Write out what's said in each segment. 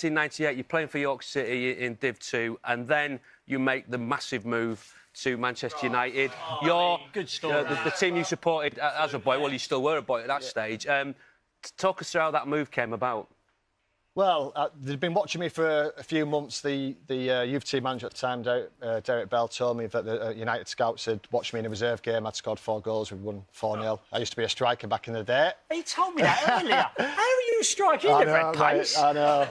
1998, you're playing for York City in Div 2, and then you make the massive move to Manchester United. You're good story. The team you supported as a boy. Well, you still were a boy at that stage. Talk us through how that move came about. Well, they'd been watching me for a few months. The youth team manager at the time, Derek Bell, told me that the United scouts had watched me in a reserve game. I'd scored 4 goals. We'd won 4-0. I used to be a striker back in the day. He told me that earlier. How are you striking in the red place? I know.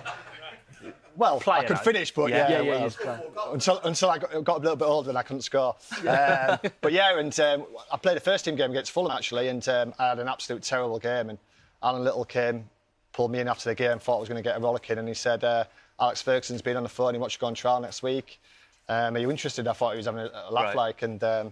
Well, Player, I could finish, but until I got a little bit older and I couldn't score. But yeah, and I played a first team game against Fulham actually, and I had an absolute terrible game. And Alan Little pulled me in after the game, thought I was going to get a rollicking, and he said, Alex Ferguson's been on the phone, he wants you to go on trial next week. Are you interested? I thought he was having a laugh, and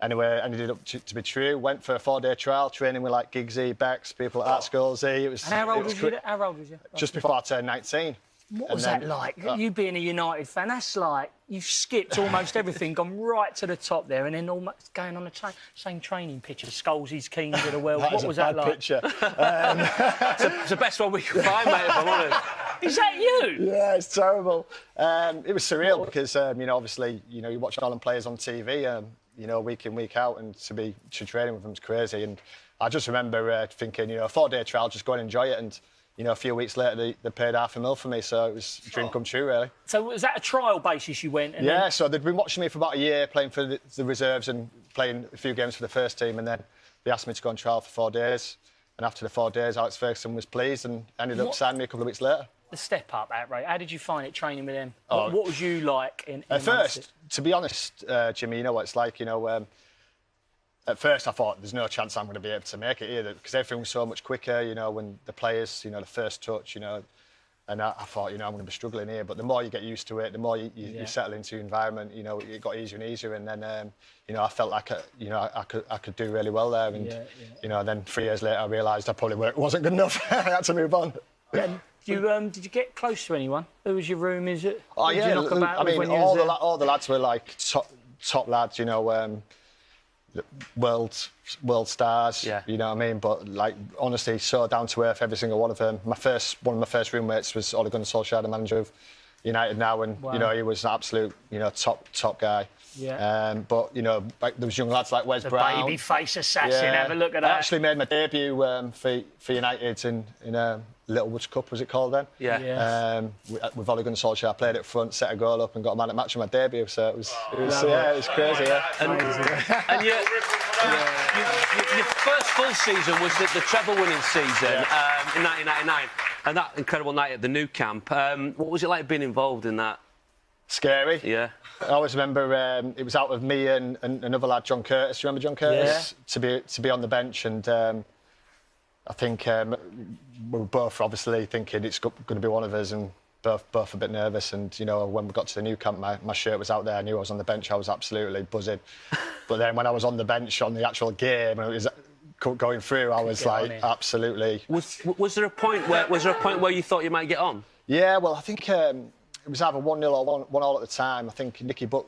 anyway, ended up to be true. Went for a 4-day trial, training with like Giggsy, Becks, people like that, Schoolsy. It was. How old was you? Just before I turned 19. What was that like? You being a United fan, that's like you've skipped almost everything, gone right to the top there, and then almost going on the same training pitch as Scholesy's Kings of the world. What was that like? Picture. It's the best one we could find, mate, if I'm honest. Is that you? Yeah, it's terrible. It was surreal because, obviously, you watch Holland players on TV, week in, week out, and to training with them is crazy. And I just remember thinking, a 4-day trial, just go and enjoy it. And a few weeks later, they paid $500,000 for me, so it was a dream come true, really. So was that a trial basis you went? Yeah, so they'd been watching me for about a year, playing for the reserves and playing a few games for the first team, and then they asked me to go on trial for 4 days. And after the 4 days, Alex Ferguson was pleased and ended up signing me a couple of weeks later. The step up, outright. How did you find it training with them? What was you like in At first, to be honest, Jimmy, you know what it's like, at first I thought there's no chance I'm going to be able to make it either because everything was so much quicker, when the players, the first touch, and I thought, I'm going to be struggling here. But the more you get used to it, the more you settle into your environment, it got easier and easier. And then, I felt like, I could do really well there. And, then 3 years later I realised I probably wasn't good enough. I had to move on. Yeah. Did you get close to anyone? Who was your room? Is it? Oh, yeah. I mean, all the lads were like top lads, world stars, you know what I mean? But like honestly, so down to earth, every single one of them. One of my first roommates was Ole Gunnar Solskjaer, the manager of United now, and he was an absolute top guy. Yeah. But like, there was young lads like Wes Brown, baby face assassin. Have a look at that. I actually made my debut for United in a Littlewoods Cup, was it called then? Yeah. With Ole Gunnar Solskjaer, I played it front, set a goal up, and got a man at match on my debut. So it was crazy. Yeah. And your first full season was the treble-winning season in 1999, and that incredible night at the Nou Camp. What was it like being involved in that? Scary. Yeah. I always remember it was out of me and another lad, John Curtis. Do you remember John Curtis? Yeah. To be on the bench, and I think we were both obviously thinking it's going to be one of us, and both a bit nervous. And when we got to the Nou Camp, my shirt was out there. I knew I was on the bench. I was absolutely buzzing. But then when I was on the bench on the actual game, and it was going through, I was like absolutely. Was there a point where you thought you might get on? Yeah, well, I think it was either 1-0 or 1-1 at the time. I think Nicky Butt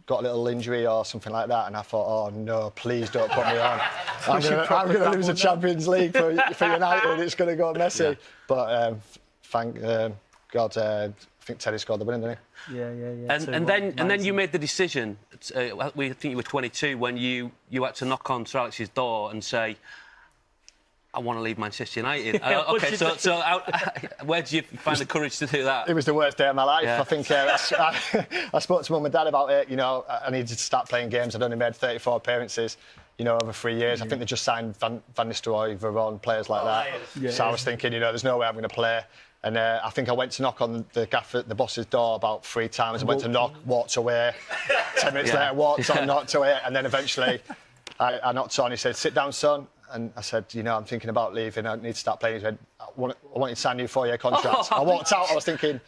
got a little injury or something like that, and I thought, oh no, please don't put me on. I'm going to lose the Champions League for United. It's going to go messy. Yeah. But thank God, I think Teddy scored the winning, didn't he? Yeah. And then you made the decision. I think you were 22 when you had to knock on Sir Alex's door and say, I want to leave Manchester United. Okay, so where did you find the courage to do that? It was the worst day of my life. Yeah. I think I spoke to Mum and Dad about it. I needed to start playing games. I'd only made 34 appearances, over 3 years. I think they just signed Van Nistelrooy, Veron, players like that. Yeah. So I was thinking, there's no way I'm going to play. And I think I went to knock on the boss's door about 3 times. I went to knock, walked away. 10 minutes later, walked on, knocked away. And then eventually I knocked on. He said, sit down, son. And I said, I'm thinking about leaving. I need to start playing. He said, I want you to sign a new 4-year contract. I walked out. I was thinking,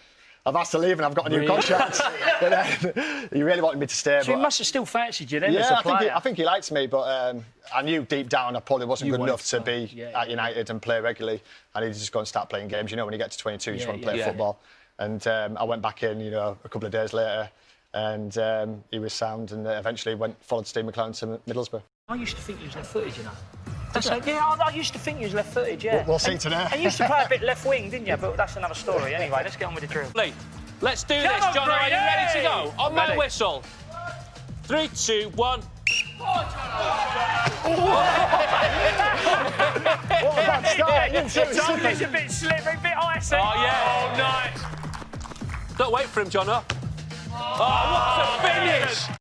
I've asked to leave and I've got a new contract. But then he really wanted me to stay. So he must have still fancied you then as a player. I think he liked me, but I knew deep down I probably wasn't good enough to be at United and play regularly. I needed to just go and start playing games. When you get to 22, you just want to play football. And I went back in, a couple of days later, and he was sound, and eventually followed Steve McLaren to Middlesbrough. I used to think you was left-footed, Yeah, I used to think you was left-footed, yeah. We'll see today. And you used to play a bit left wing, didn't you? But that's another story. Anyway, let's get on with the drill. Let's do this. Come on, Jono, are you ready to go? On my Ready. whistle. 3, 2, 1. What a bad start. You didn't see it was Tom slipping. is a bit slippery, a bit icy. Oh, yeah. Oh, nice. Don't wait for him, Jono. Oh, what a finish!